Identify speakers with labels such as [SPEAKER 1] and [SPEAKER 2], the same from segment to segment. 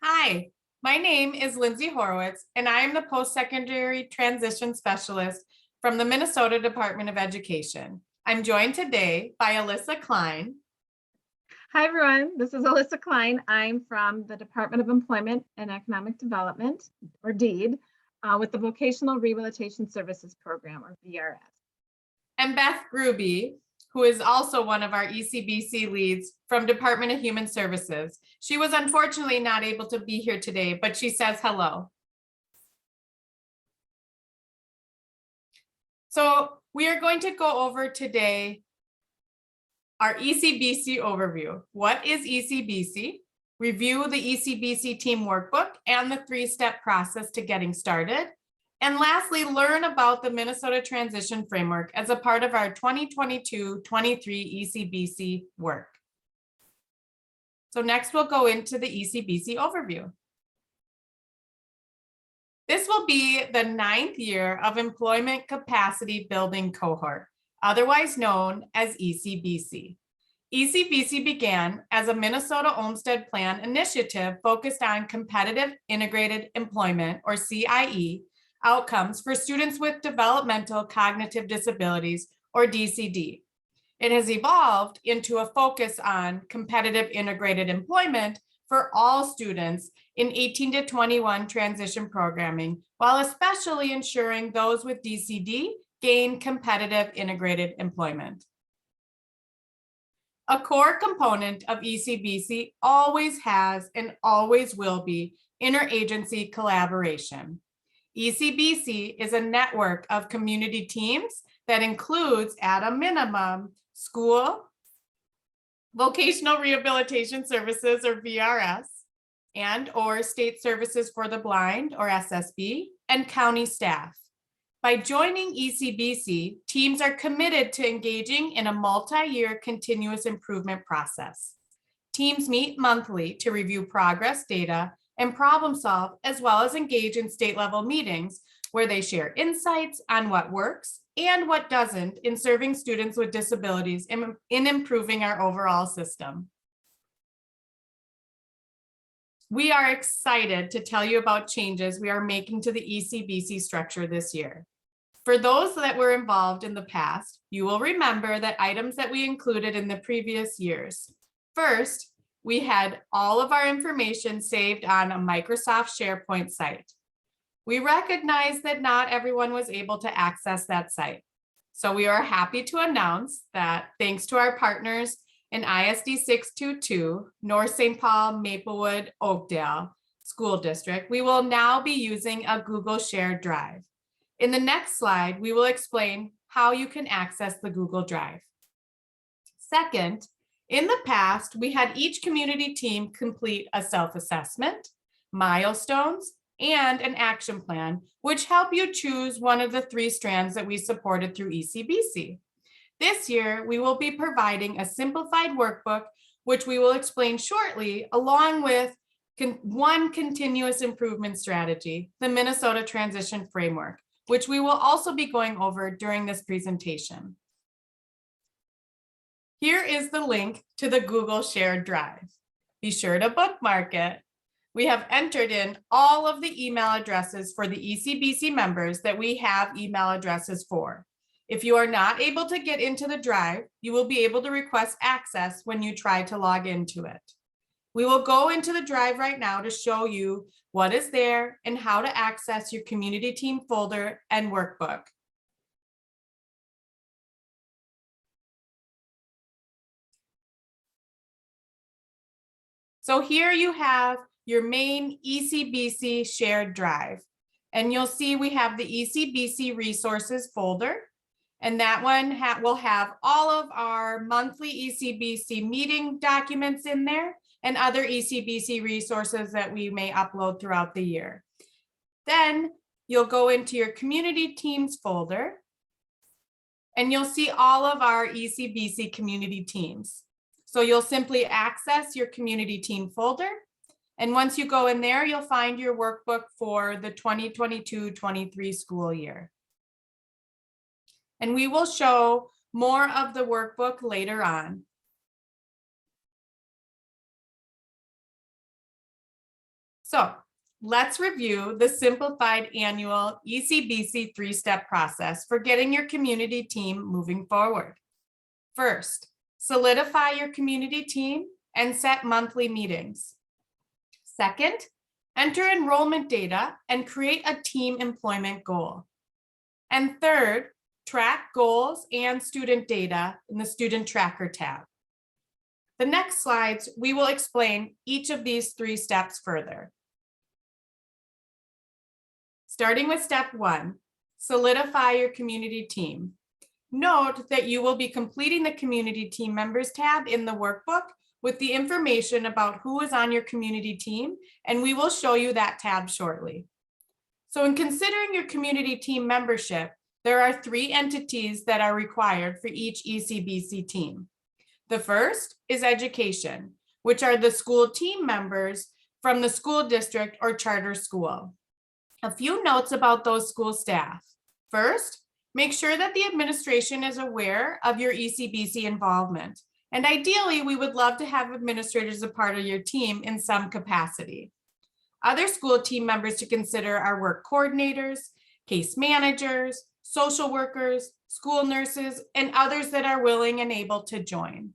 [SPEAKER 1] Hi, my name is Lindsay Horowitz, and I am the Post-Secondary Transition Specialist from the Minnesota Department of Education. I'm joined today by Alyssa Klein.
[SPEAKER 2] Hi, everyone. This is Alyssa Klein. I'm from the Department of Employment and Economic Development, or DEED, with the Vocational Rehabilitation Services Program, or VRS.
[SPEAKER 1] And Beth Gruby, who is also one of our ECBC leads from Department of Human Services. She was unfortunately not able to be here today, but she says hello. So we are going to go over today our ECBC overview. What is ECBC? Review the ECBC team workbook and the three-step process to getting started. And lastly, learn about the Minnesota Transition Framework as a part of our 2022-23 ECBC work. So next we'll go into the ECBC overview. This will be the 9th year of Employment Capacity Building Cohort, otherwise known as ECBC. ECBC began as a Minnesota Olmstead Plan initiative focused on competitive integrated employment, or CIE, outcomes for students with developmental cognitive disabilities, or DCD. It has evolved into a focus on competitive integrated employment for all students in 18 to 21 transition programming, while especially ensuring those with DCD gain competitive integrated employment. A core component of ECBC always has and always will be interagency collaboration. ECBC is a network of community teams that includes, at a minimum, school, vocational rehabilitation services, or VRS, and/or state services for the blind, or SSB, and county staff. By joining ECBC, teams are committed to engaging in a multi-year continuous improvement process. Teams meet monthly to review progress data and problem solve, as well as engage in state level meetings where they share insights on what works and what doesn't in serving students with disabilities in improving our overall system. We are excited to tell you about changes we are making to the ECBC structure this year. For those that were involved in the past, you will remember that items that we included in the previous years. First, we had all of our information saved on a Microsoft SharePoint site. We recognize that not everyone was able to access that site. So we are happy to announce that thanks to our partners in ISD 622, North St. Paul, Maplewood, Oakdale School District, we will now be using a Google Shared Drive. In the next slide, we will explain how you can access the Google Drive. Second, in the past, we had each community team complete a self-assessment, milestones, and an action plan, which help you choose one of the 3 strands that we supported through ECBC. This year, we will be providing a simplified workbook, which we will explain shortly, along with one continuous improvement strategy, the Minnesota Transition Framework, which we will also be going over during this presentation. Here is the link to the Google Shared Drive. Be sure to bookmark it. We have entered in all of the email addresses for the ECBC members that we have email addresses for. If you are not able to get into the drive, you will be able to request access when you try to log into it. We will go into the drive right now to show you what is there and how to access your community team folder and workbook. So here you have your main ECBC shared drive. And you'll see we have the ECBC resources folder. And that one will have all of our monthly ECBC meeting documents in there and other ECBC resources that we may upload throughout the year. Then you'll go into your community teams folder and you'll see all of our ECBC community teams. So you'll simply access your community team folder. And once you go in there, you'll find your workbook for the 2022-23 school year. And we will show more of the workbook later on. So let's review the simplified annual ECBC three-step process for getting your community team moving forward. First, solidify your community team and set monthly meetings. Second, enter enrollment data and create a team employment goal. And third, track goals and student data in the Student Tracker tab. The next slides, we will explain each of these three steps further. Starting with step 1, solidify your community team. Note that you will be completing the community team members tab in the workbook with the information about who is on your community team, and we will show you that tab shortly. So in considering your community team membership, there are 3 entities that are required for each ECBC team. The first is education, which are the school team members from the school district or charter school. A few notes about those school staff. First, make sure that the administration is aware of your ECBC involvement. And ideally, we would love to have administrators a part of your team in some capacity. Other school team members to consider are work coordinators, case managers, social workers, school nurses, and others that are willing and able to join.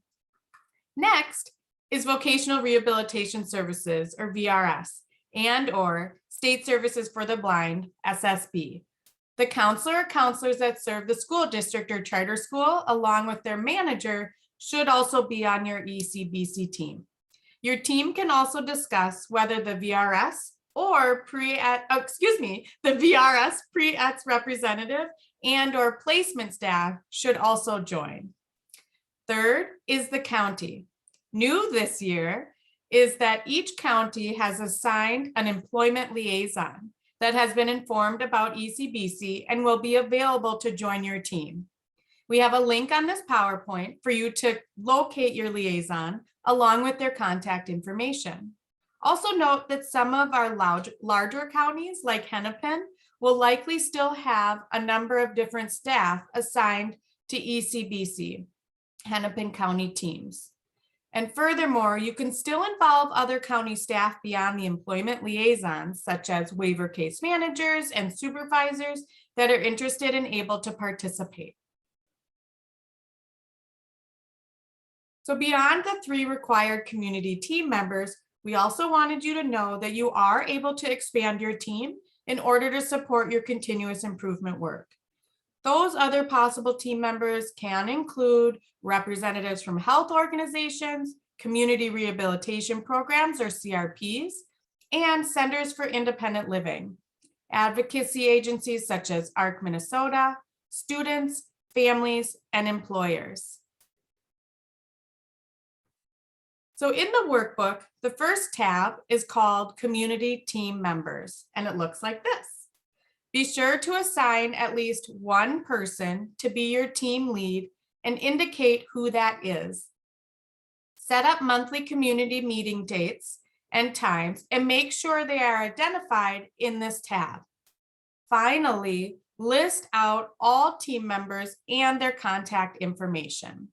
[SPEAKER 1] Next is Vocational Rehabilitation Services, or VRS, and/or State Services for the Blind, SSB. The counselor or counselors that serve the school district or charter school, along with their manager, should also be on your ECBC team. Your team can also discuss whether the VRS or the VRS pre-ETS representative and/or placement staff should also join. Third is the county. New this year is that each county has assigned an employment liaison that has been informed about ECBC and will be available to join your team. We have a link on this PowerPoint for you to locate your liaison along with their contact information. Also note that some of our larger counties like Hennepin will likely still have a number of different staff assigned to ECBC, Hennepin County teams. And furthermore, you can still involve other county staff beyond the employment liaisons, such as waiver case managers and supervisors that are interested and able to participate. So beyond the 3 required community team members, we also wanted you to know that you are able to expand your team in order to support your continuous improvement work. Those other possible team members can include representatives from health organizations, community rehabilitation programs or CRPs, and centers for independent living, advocacy agencies such as ARC Minnesota, students, families, and employers. So in the workbook, the first tab is called Community Team Members, and it looks like this. Be sure to assign at least one person to be your team lead and indicate who that is. Set up monthly community meeting dates and times and make sure they are identified in this tab. Finally, list out all team members and their contact information.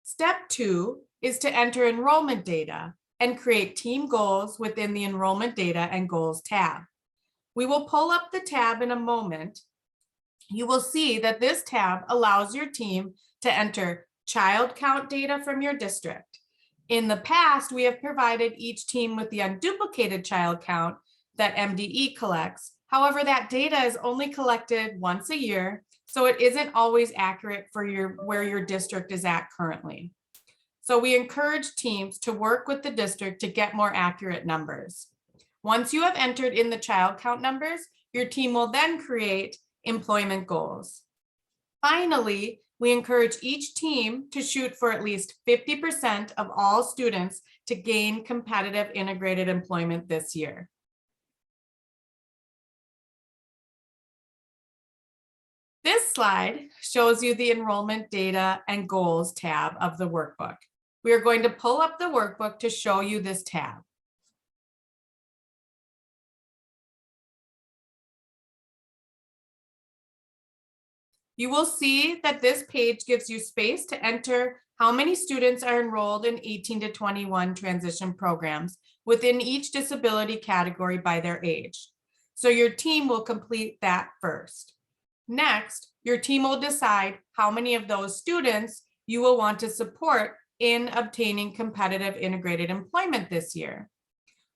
[SPEAKER 1] Step 2 is to enter enrollment data and create team goals within the Enrollment Data and Goals tab. We will pull up the tab in a moment. You will see that this tab allows your team to enter child count data from your district. In the past, we have provided each team with the unduplicated child count that MDE collects. However, that data is only collected once a year, so it isn't always accurate for where your district is at currently. So we encourage teams to work with the district to get more accurate numbers. Once you have entered in the child count numbers, your team will then create employment goals. Finally, we encourage each team to shoot for at least 50% of all students to gain competitive integrated employment this year. This slide shows you the Enrollment Data and Goals tab of the workbook. We are going to pull up the workbook to show you this tab. You will see that this page gives you space to enter how many students are enrolled in 18 to 21 transition programs within each disability category by their age. So your team will complete that first. Next, your team will decide how many of those students you will want to support in obtaining competitive integrated employment this year.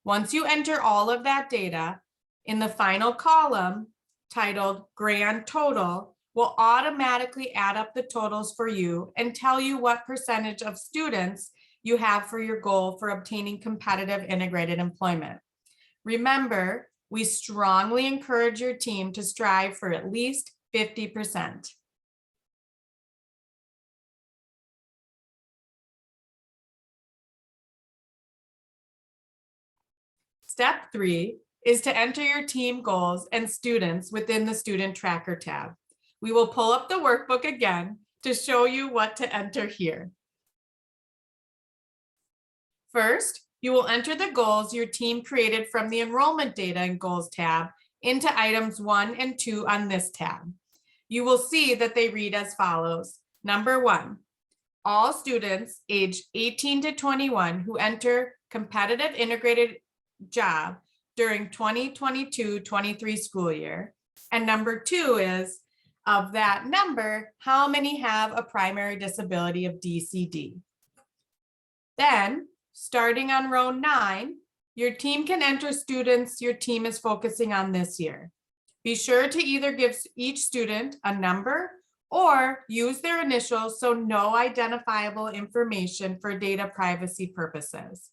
[SPEAKER 1] Once you enter all of that data, in the final column titled Grand Total, will automatically add up the totals for you and tell you what percentage of students you have for your goal for obtaining competitive integrated employment. Remember, we strongly encourage your team to strive for at least 50%. Step 3 is to enter your team goals and students within the Student Tracker tab. We will pull up the workbook again to show you what to enter here. First, you will enter the goals your team created from the Enrollment Data and Goals tab into items 1 and 2 on this tab. You will see that they read as follows. Number 1, all students aged 18 to 21 who enter competitive integrated job during 2022-23 school year. And number 2 is, of that number, how many have a primary disability of DCD? Then, starting on row 9, your team can enter students your team is focusing on this year. Be sure to either give each student a number or use their initials so no identifiable information for data privacy purposes.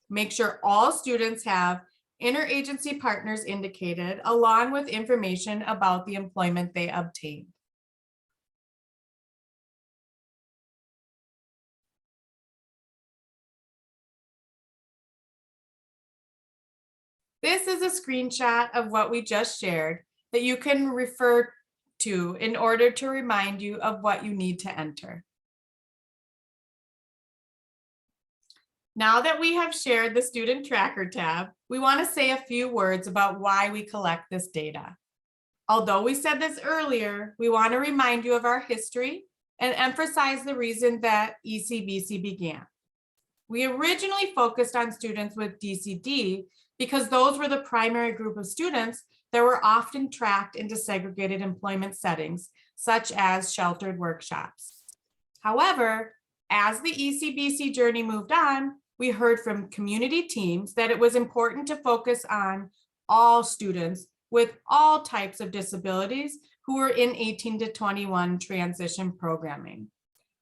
[SPEAKER 1] Make sure all students have interagency partners indicated along with information about the employment they obtained. This is a screenshot of what we just shared that you can refer to in order to remind you of what you need to enter. Now that we have shared the Student Tracker tab, we want to say a few words about why we collect this data. Although we said this earlier, we want to remind you of our history and emphasize the reason that ECBC began. We originally focused on students with DCD because those were the primary group of students that were often tracked into segregated employment settings, such as sheltered workshops. However, as the ECBC journey moved on, we heard from community teams that it was important to focus on all students with all types of disabilities who were in 18 to 21 transition programming.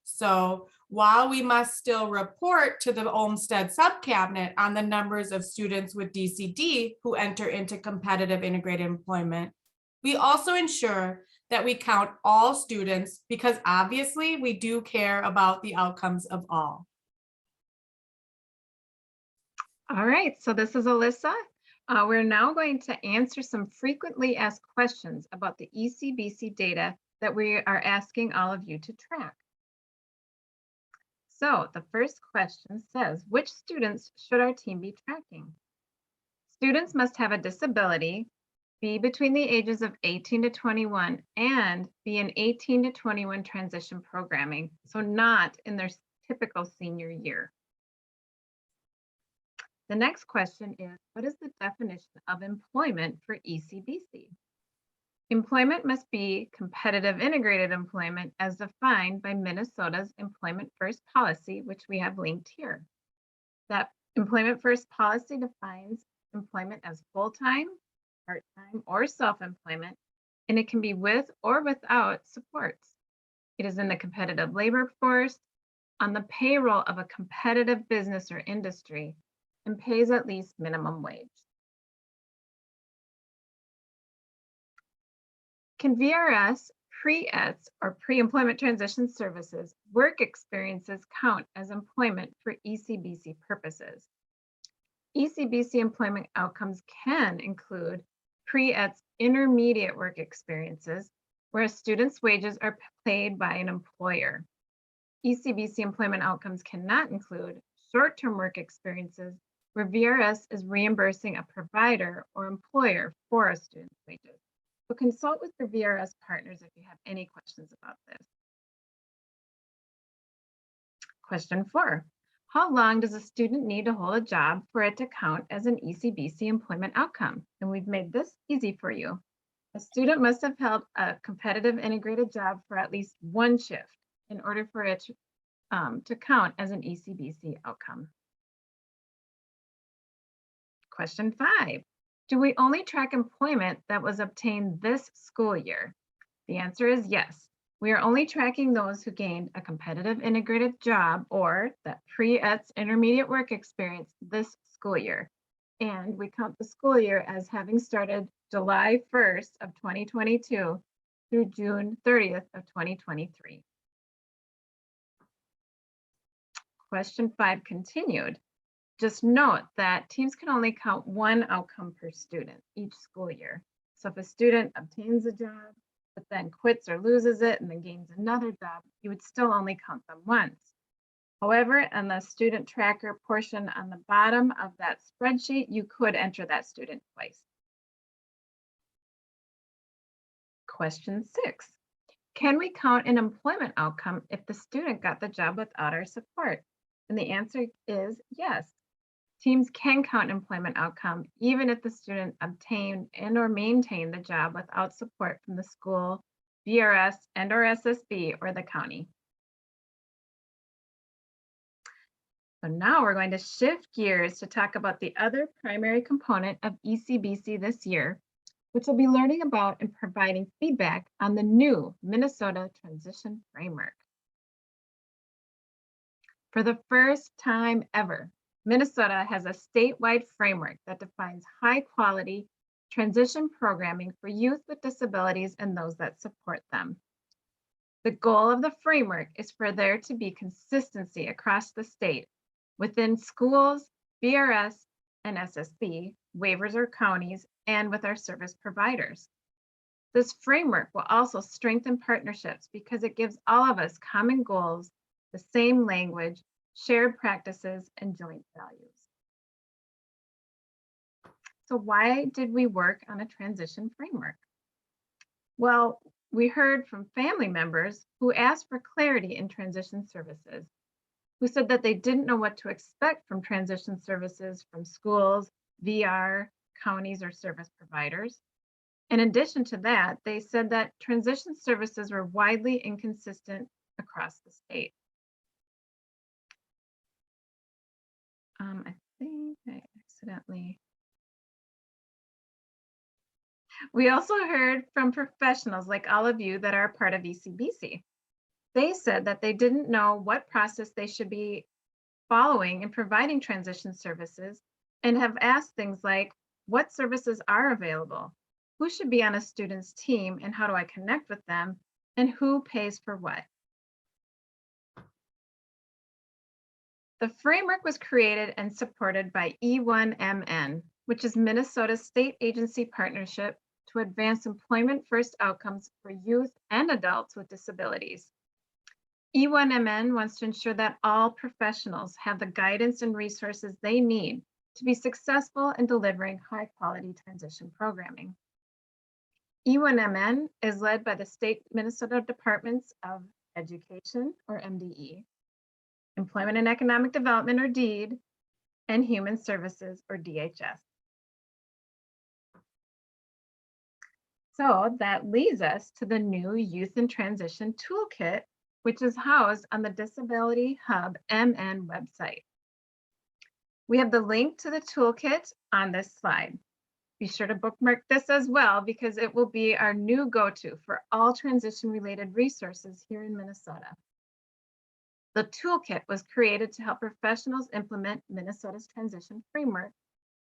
[SPEAKER 1] So while we must still report to the Olmsted subcabinet on the numbers of students with DCD who enter into competitive integrated employment, we also ensure that we count all students because obviously we do care about the outcomes of all.
[SPEAKER 2] All right, so this is Alyssa. We're now going to answer some frequently asked questions about the ECBC data that we are asking all of you to track. So the first question says, which students should our team be tracking? Students must have a disability, be between the ages of 18 to 21, and be in 18 to 21 transition programming, so not in their typical senior year. The next question is, what is the definition of employment for ECBC? Employment must be competitive integrated employment as defined by Minnesota's Employment First policy, which we have linked here. That Employment First policy defines employment as full-time, part-time, or self-employment, and it can be with or without supports. It is in the competitive labor force, on the payroll of a competitive business or industry, and pays at least minimum wage. Can VRS, pre-ETS, or pre-employment transition services work experiences count as employment for ECBC purposes? ECBC employment outcomes can include pre-ETS intermediate work experiences, where a student's wages are paid by an employer. ECBC employment outcomes cannot include short-term work experiences where VRS is reimbursing a provider or employer for a student's wages. So consult with your VRS partners if you have any questions about this. Question 4. How long does a student need to hold a job for it to count as an ECBC employment outcome? And we've made this easy for you. A student must have held a competitive integrated job for at least one shift in order for it to count as an ECBC outcome. Question 5. Do we only track employment that was obtained this school year? The answer is yes. We are only tracking those who gained a competitive integrated job or that pre-ETS intermediate work experience this school year. And we count the school year as having started July 1st of 2022 through June 30th of 2023. Question 5 continued. Just note that teams can only count one outcome per student each school year. So if a student obtains a job, but then quits or loses it and then gains another job, you would still only count them once. However, in the student tracker portion on the bottom of that spreadsheet, you could enter that student twice. Question 6. Can we count an employment outcome if the student got the job without our support? And the answer is yes. Teams can count employment outcome even if the student obtained and or maintained the job without support from the school, VRS and or SSB or the county. So now we're going to shift gears to talk about the other primary component of ECBC this year, which we'll be learning about and providing feedback on the new Minnesota Transition Framework. For the first time ever, Minnesota has a statewide framework that defines high-quality transition programming for youth with disabilities and those that support them. The goal of the framework is for there to be consistency across the state within schools, VRS, and SSB, waivers or counties, and with our service providers. This framework will also strengthen partnerships because it gives all of us common goals, the same language, shared practices, and joint values. So why did we work on a transition framework? Well, we heard from family members who asked for clarity in transition services, who said that they didn't know what to expect from transition services from schools, VR, counties, or service providers. In addition to that, they said that transition services were widely inconsistent across the state. I think I accidentally. We also heard from professionals like all of you that are part of ECBC. They said that they didn't know what process they should be following in providing transition services and have asked things like, what services are available? Who should be on a student's team and how do I connect with them? And who pays for what? The framework was created and supported by E1MN, which is Minnesota's state agency partnership to advance employment first outcomes for youth and adults with disabilities. E1MN wants to ensure that all professionals have the guidance and resources they need to be successful in delivering high quality transition programming. E1MN is led by the state Minnesota Departments of Education, or MDE, Employment and Economic Development, or DEED, and Human Services, or DHS. So that leads us to the new Youth in Transition Toolkit, which is housed on the Disability Hub MN website. We have the link to the toolkit on this slide. Be sure to bookmark this as well because it will be our new go-to for all transition-related resources here in Minnesota. The toolkit was created to help professionals implement Minnesota's transition framework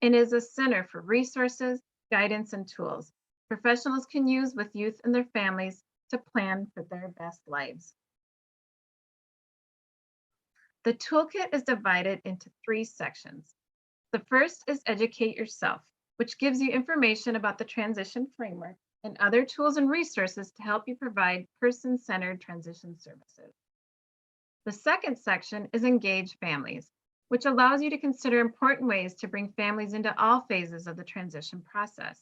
[SPEAKER 2] and is a center for resources, guidance, and tools professionals can use with youth and their families to plan for their best lives. The toolkit is divided into 3 sections. The first is Educate Yourself, which gives you information about the transition framework and other tools and resources to help you provide person-centered transition services. The second section is Engage Families, which allows you to consider important ways to bring families into all phases of the transition process.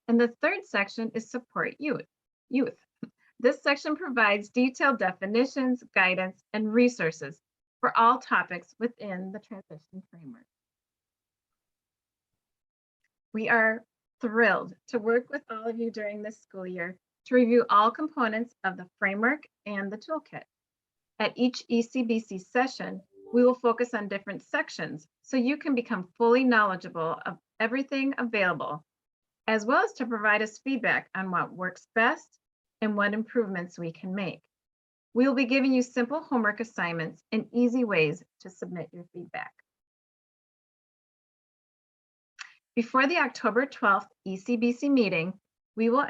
[SPEAKER 2] And the third section is Support Youth, This section provides detailed definitions, guidance, and resources for all topics within the transition framework. We are thrilled to work with all of you during this school year to review all components of the framework and the toolkit. At each ECBC session, we will focus on different sections so you can become fully knowledgeable of everything available, as well as to provide us feedback on what works best and what improvements we can make. We will be giving you simple homework assignments and easy ways to submit your feedback. Before the October 12th ECBC meeting, we are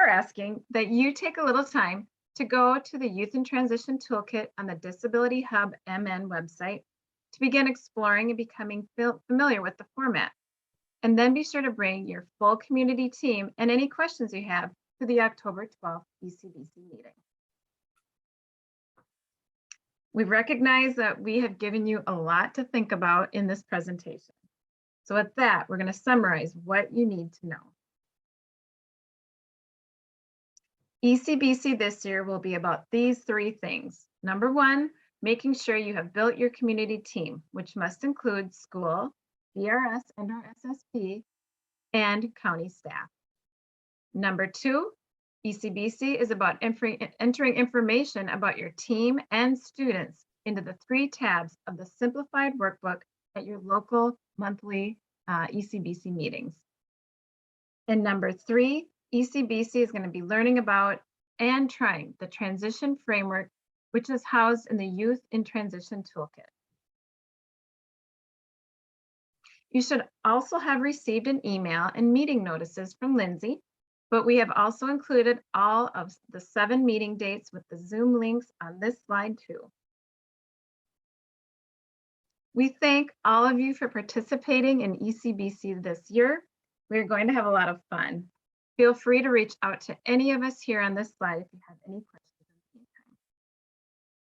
[SPEAKER 2] asking that you take a little time to go to the Youth in Transition Toolkit on the Disability Hub MN website to begin exploring and becoming familiar with the format. And then be sure to bring your full community team and any questions you have to the October 12th ECBC meeting. We recognize that we have given you a lot to think about in this presentation. So with that, we're going to summarize what you need to know. ECBC this year will be about these three things. Number one, making sure you have built your community team, which must include school, BRS and our SSP, and county staff. Number two, ECBC is about entering information about your team and students into the 3 tabs of the simplified workbook at your local monthly ECBC meetings. And number 3, ECBC is going to be learning about and trying the transition framework, which is housed in the Youth in Transition Toolkit. You should also have received an email and meeting notices from Lindsay, but we have also included all of the 7 meeting dates with the Zoom links on this slide too. We thank all of you for participating in ECBC this year. We're going to have a lot of fun. Feel free to reach out to any of us here on this slide if you have any questions.